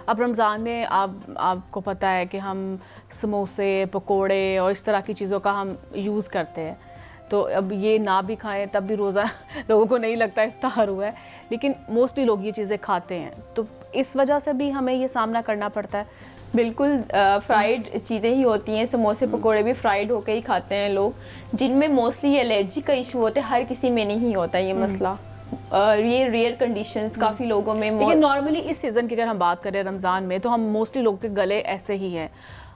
اب رمضان میں آپ کو پتہ ہے کہ ہم سموسے پکوڑے اور اس طرح کی چیزوں کا ہم یوز کرتے ہیں، تو اب یہ نہ بھی کھائیں تب بھی روزہ لوگوں کو نہیں لگتا افطار ہوا ہے، لیکن موسٹلی لوگ یہ چیزیں کھاتے ہیں، تو اس وجہ سے بھی ہمیں یہ سامنا کرنا پڑتا ہے۔ بالکل فرائیڈ چیزیں ہی ہوتی ہیں، سموسے پکوڑے بھی فرائیڈ ہو کے ہی کھاتے ہیں لوگ، جن میں موسٹلی الرجی کا ایشو ہوتا ہے، ہر کسی میں نہیں ہوتا یہ مسئلہ، یہ ریئر کنڈیشنز کافی لوگوں میں۔ لیکن نارملی اس سیزن کی اگر ہم بات کریں رمضان میں تو ہم موسٹلی لوگ کے گلے ایسے ہی ہیں،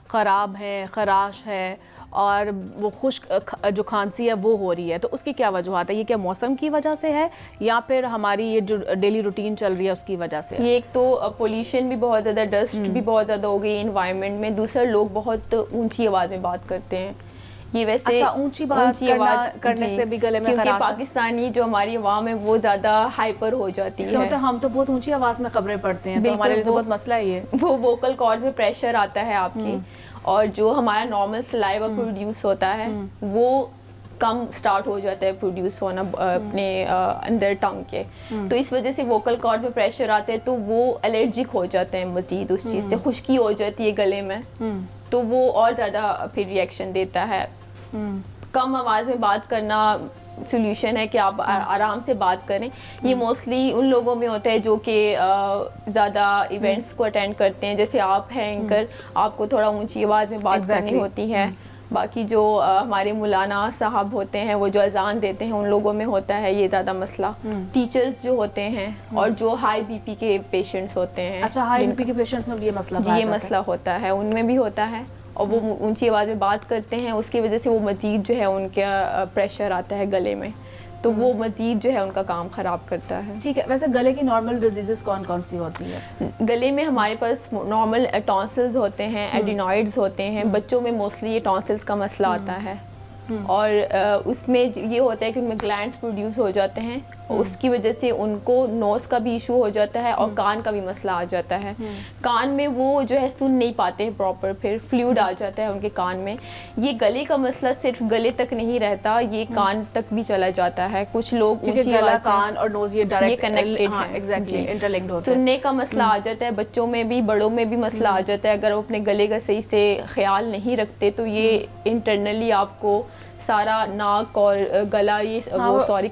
خراب ہے، خراش ہے، اور وہ خشک جو کھانسی ہے وہ ہو رہی ہے، تو اس کی کیا وجوہات ہے؟ یہ کیا موسم کی وجہ سے ہے یا پھر ہماری یہ جو ڈیلی روٹین چل رہی ہے اس کی وجہ سے؟ یہ ایک تو پولیوشن بھی بہت زیادہ، ڈسٹ بھی بہت زیادہ ہو گئی انوائرمنٹ میں، دوسرا لوگ بہت اونچی آواز میں بات کرتے ہیں، یہ ویسے اونچی بات کرنے سے بھی گلے میں خراش، کیونکہ پاکستانی جو ہماری عوام ہے وہ زیادہ ہائپر ہو جاتی ہے، مطلب ہم تو بہت اونچی آواز میں خبریں پڑھتے ہیں، تو ہمارے لیے تو بہت مسئلہ ہے یہ، وہ ووکل کارڈ میں پریشر آتا ہے آپ کی، اور جو ہمارا نارمل سلائیوا پروڈیوس ہوتا ہے وہ کم سٹارٹ ہو جاتا ہے پروڈیوس ہونا اپنے اندر ٹنگ کے، تو اس وجہ سے ووکل کارڈ میں پریشر آتے ہیں، تو وہ الرجک ہو جاتے ہیں مزید، اس چیز سے خشکی ہو جاتی ہے گلے میں، تو وہ اور زیادہ پھر ریئیکشن دیتا ہے۔ کم آواز میں بات کرنا سولوشن ہے کہ آپ آرام سے بات کریں، یہ موسٹلی ان لوگوں میں ہوتا ہے جو کہ زیادہ ایونٹس کو اٹینڈ کرتے ہیں، جیسے آپ ہیں اینکر، آپ کو تھوڑا اونچی آواز میں بات کرنی ہوتی ہے، باقی جو ہمارے مولانا صاحب ہوتے ہیں وہ جو اذان دیتے ہیں ان لوگوں میں ہوتا ہے یہ زیادہ مسئلہ، ٹیچرز جو ہوتے ہیں اور جو ہائی بی پی کے پیشنٹس ہوتے ہیں، اچھا ہائی بی پی کے پیشنٹس میں بھی یہ مسئلہ ہوتا ہے، ان میں بھی ہوتا ہے، اور وہ اونچی آواز میں بات کرتے ہیں، اس کی وجہ سے وہ مزید جو ہے ان کا پریشر آتا ہے گلے میں، تو وہ مزید جو ہے ان کا کام خراب کرتا ہے۔ ٹھیک ہے، ویسے گلے کی نارمل ڈیزیزز کون کون سی ہوتی ہے؟ گلے میں ہمارے پاس نارمل ٹانسلز ہوتے ہیں، ایڈینوائڈز ہوتے ہیں، بچوں میں موسٹلی یہ ٹانسلز کا مسئلہ آتا ہے، اور اس میں یہ ہوتا ہے کہ ان میں گلینڈز پروڈیوس ہو جاتے ہیں، اس کی وجہ سے ان کو نوز کا بھی ایشو ہو جاتا ہے اور کان کا بھی مسئلہ آ جاتا ہے، کان میں وہ جو ہے سن نہیں پاتے ہیں پراپر، پھر فلوئڈ آ جاتا ہے ان کے کان میں۔ یہ گلے کا مسئلہ صرف گلے تک نہیں رہتا، یہ کان تک بھی چلا جاتا ہے، کچھ لوگ گلا، کان اور نوز یہ ڈائریکٹ کنیکٹڈ ہیں، ایگزیکٹلی انٹرلنکڈ ہوتے ہیں۔ سننے کا مسئلہ آ جاتا ہے بچوں میں بھی، بڑوں میں بھی مسئلہ آ جاتا ہے، اگر وہ اپنے گلے کا صحیح سے خیال نہیں رکھتے تو یہ انٹرنلی آپ کو سارا ناک اور گلا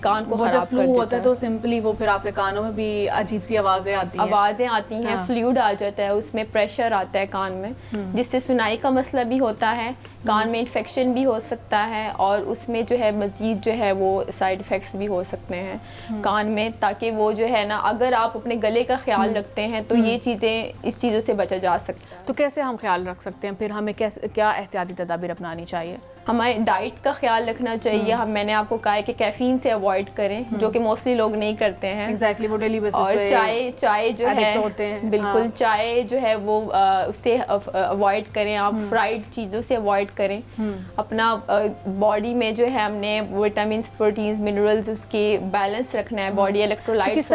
کان کو خراب کر دیتا ہے، تو سمپلی وہ پھر آپ کے کانوں میں بھی عجیب سی آوازیں آتی ہیں، فلوئڈ آ جاتا ہے، اس میں پریشر آتا ہے کان میں، جس سے سنائی کا مسئلہ بھی ہوتا ہے، کان میں انفیکشن بھی ہو سکتا ہے، اور اس میں جو ہے مزید جو ہے وہ سائیڈ افیکٹس بھی ہو سکتے ہیں کان میں، تاکہ وہ جو ہے نا اگر آپ اپنے گلے کا خیال رکھتے ہیں تو یہ چیزیں، اس چیزوں سے بچا جا سکتا ہے۔ تو کیسے ہم خیال رکھ سکتے ہیں پھر؟ ہمیں کیا احتیاطی تدابیر اپنانی چاہیے؟ ہمارے ڈائٹ کا خیال رکھنا چاہیے، میں نے آپ کو کہا ہے کہ کیفین سے اوائڈ کریں، جو کہ موسٹلی لوگ نہیں کرتے ہیں، ایگزیکٹلی وہ ڈیلی بیسس اور چائے جو ہے بالکل چائے جو ہے وہ اس سے اوائڈ کریں، آپ فرائیڈ چیزوں سے اوائڈ کریں، اپنا باڈی میں جو ہے ہم نے وٹامنس، پروٹینز، منرلز اس کے بیلنس رکھنا ہے، باڈی الیکٹرولائٹس